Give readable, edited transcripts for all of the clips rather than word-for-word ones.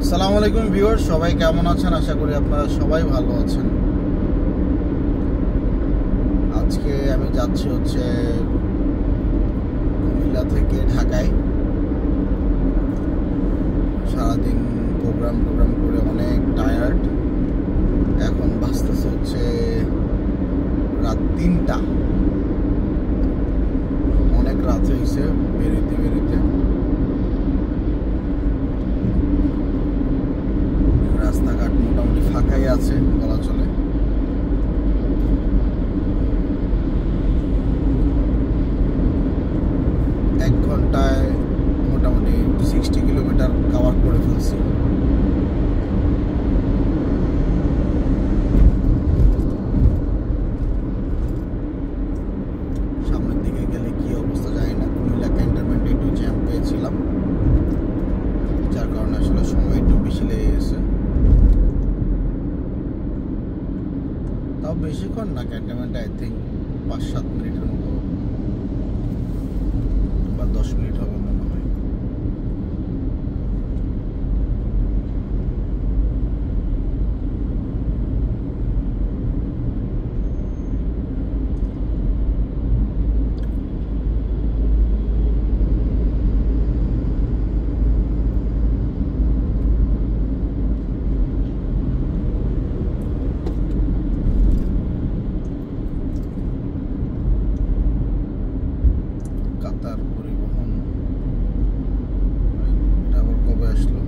আসসালামু আলাইকুম ভিউয়ার, সবাই কেমন আছেন? আশা করি আপনারা সবাই ভালো আছেন। আজকে আমি যাচ্ছি কুমিল্লা থেকে ঢাকায়। সারাদিন প্রোগ্রাম করে অনেক টায়ার্ড। এখন বাজতেছে রাত 3টা। অনেক রাত হয়েছে বেরোতে। রাস্তাঘাট মোটামুটি ফাঁকাই আছে বলা চলে। এক ঘন্টায় মোটামুটি 60 কিলোমিটার কভার করে ফেলছি। সামনের দিকে গেলে কি অবস্থা জানি না। কুমিল্লা ক্যান্টনমেন্টে একটু জ্যাম পেয়েছিলাম, যার কারণে আসলে সময় একটু বেশি লেগে গেছে। তাও বেশিক্ষণ না, ক্যান্টনমেন্টে আই থিঙ্ক 5-7 মিনিটের মতো বা 10 মিনিট হবে মনে হয়। কাতার পরিবহন, এটা আবার কবে আসলো?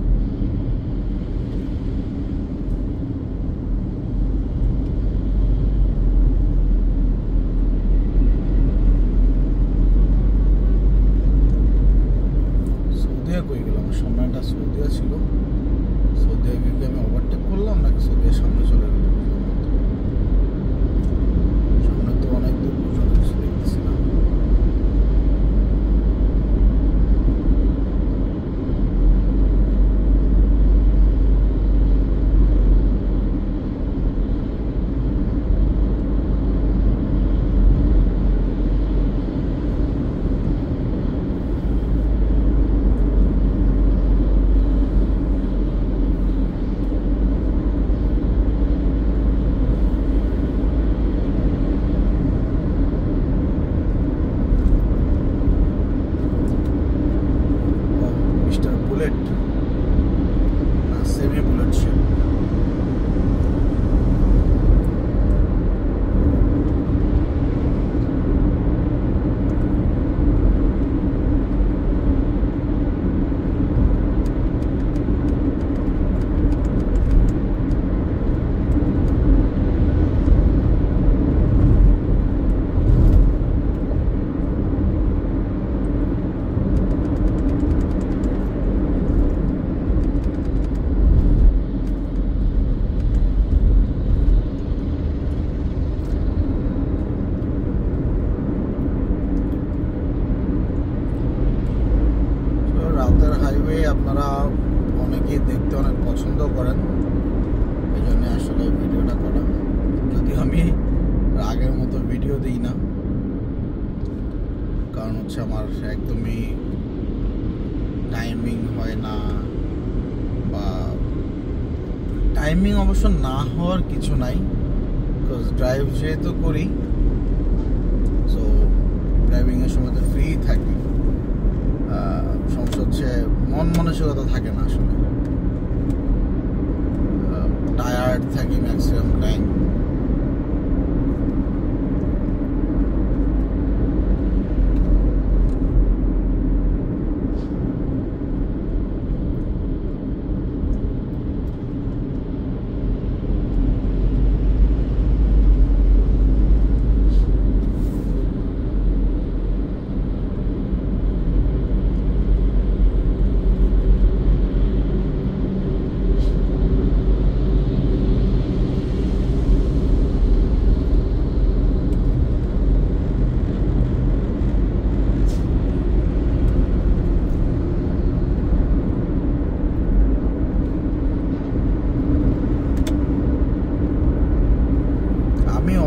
সৌদিয়া কই গেল? আমার সামনেটা সৌদিয়া ছিল। সৌদিয়া গিয়ে আমি ওভারটেক করলাম নাকি সৌদিয়ার সামনে চলে গেল? সামনে তো অনেক দূর পর্যন্ত কিছু দেখতেছি না। মিস্টার বুলেট না সেমি বুলেট শিপ। রাতের হাইওয়ে আপনারা অনেকেই দেখতে অনেক পছন্দ করেন, এই জন্য আসলে ভিডিওটা করা। যদিও আমি আগের মতো ভিডিও দিই না, কারণ আমার একদমই টাইমিং হয় না, বা টাইমিং অবশ্য না হওয়ার কিছু নাই, বিকজ ড্রাইভ যেহেতু করি, সো ড্রাইভিংয়ের সময় তো ফ্রি থাকি। সমস্যা মন মানসিকতা থাকে না আসলে, টায়ার্ড থাকি ম্যাক্সিমাম টাইম।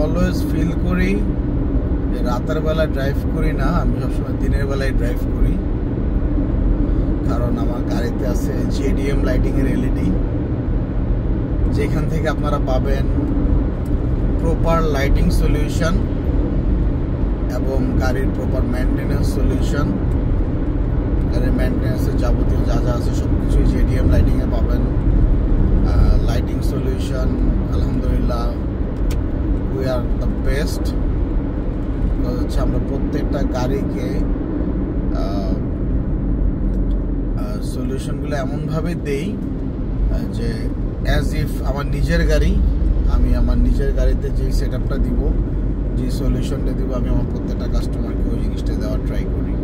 অলওয়েজ ফিল করি রাতের বেলা ড্রাইভ করি না, আমি সবসময় দিনের বেলায় ড্রাইভ করি। কারণ আমার গাড়িতে আছে JDM লাইটিং এর LED, যেখান থেকে আপনারা পাবেন প্রপার লাইটিং সলিউশন এবং গাড়ির প্রপার মেইনটেনেন্স সলিউশন। গাড়ির মেইনটেনেন্সের যাবতীয় যা যা আছে সবকিছুই JDM লাইটিং এ পাবেন। লাইটিং সলিউশন আলহামদুলিল্লাহ উই আর দ্য বেস্ট। হচ্ছে আমরা প্রত্যেকটা গাড়িকে সলিউশনগুলো এমনভাবে দেই যে অ্যাজ ইফ আমার নিজের গাড়ি, আমি আমার নিজের গাড়িতে যে সেট আপটা দিব, যে সলিউশনটা দিব, আমি আমার প্রত্যেকটা কাস্টমারকে ওই জিনিসটা দেওয়ার ট্রাই করি।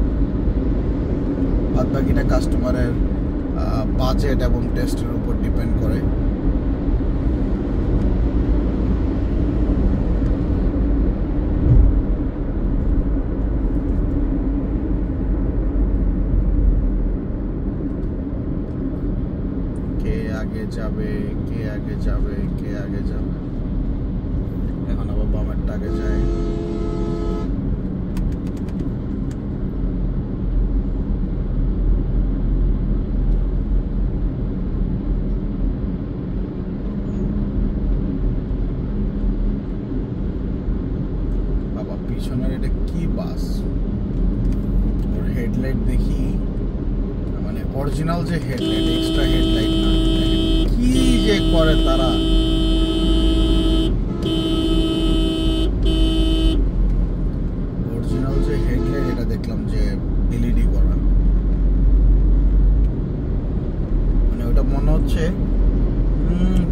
বাদ বাকিটা কাস্টমারের বাজেট এবং টেস্টের উপর ডিপেন্ড করে। কে আগে যাবে, কে আগে যাবে, কে আগে যাবে। এখন আবার বামেরটা আগে যায়। বাবা পিছনের এটা কি বাস, ওর হেডলাইট দেখি, মানে অরিজিনাল যে হেডলাইট, এক্সট্রা হেডলাইট না, কি যে করে তারা। অরিজিনাল যে হেডলাইট এটা দেখলাম যে LED করা, মানে ওটা মনে হচ্ছে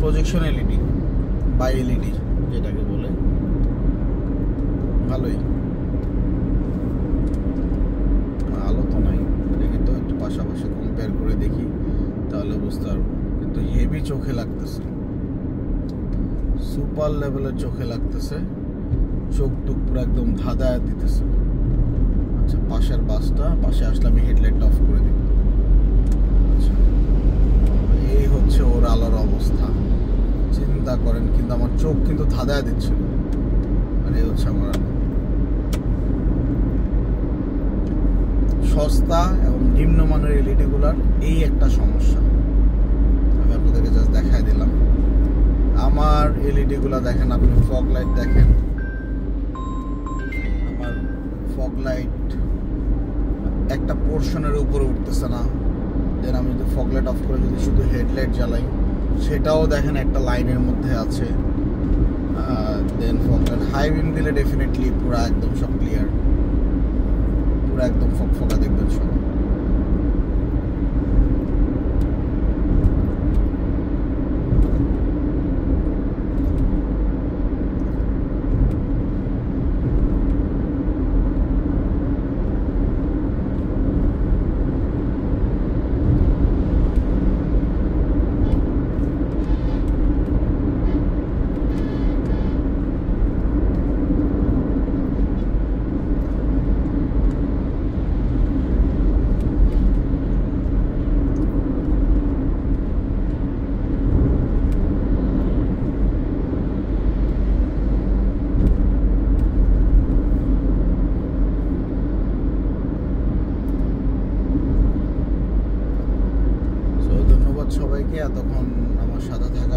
প্রজেকশন LED বা LED যেটাকে বলে। ভালোই, আলো তো নাই, দেখি তো একটু পাশাপাশি কম্পেয়ার করে দেখি তাহলে বুঝতে পারবো। কিন্তু হেভি চোখে লাগতেছে, সুপার লেভেলের চোখে লাগতেছে, চোখ টুক পুরো একদম ধাঁধায় দিতেছে। আচ্ছা পাশের বাসটা, পাশে আসলে আমি হেডলাইটটা অফ করে দিব। আচ্ছা এই হচ্ছে ওর আলোর অবস্থা, চিন্তা করেন। কিন্তু আমার চোখ কিন্তু ধাঁধায় দিচ্ছিল, আর এই হচ্ছে আমার আলো। সস্তা এবং নিম্নমানের LED গুলার এই একটা সমস্যা, আমি আপনাদেরকে জাস্ট দেখাই দিলাম। আমার LED গুলা দেখেন, আপনি ফগ লাইট দেখেন, আমার ফগ লাইট একটা পোর্শনের উপরে উঠতেছে না। দেন আমি যদি ফগ লাইট অফ করে যদি শুধু হেডলাইট জ্বালাই, সেটাও দেখেন একটা লাইনের মধ্যে আছে। দেন ফগ লাইট হাই বিম দিলে ডেফিনেটলি পুরো একদম সব ক্লিয়ার, পুরো একদম ফকফকা দেখবেন সব। সবাইকে এতক্ষণ আমার সাথে থাকার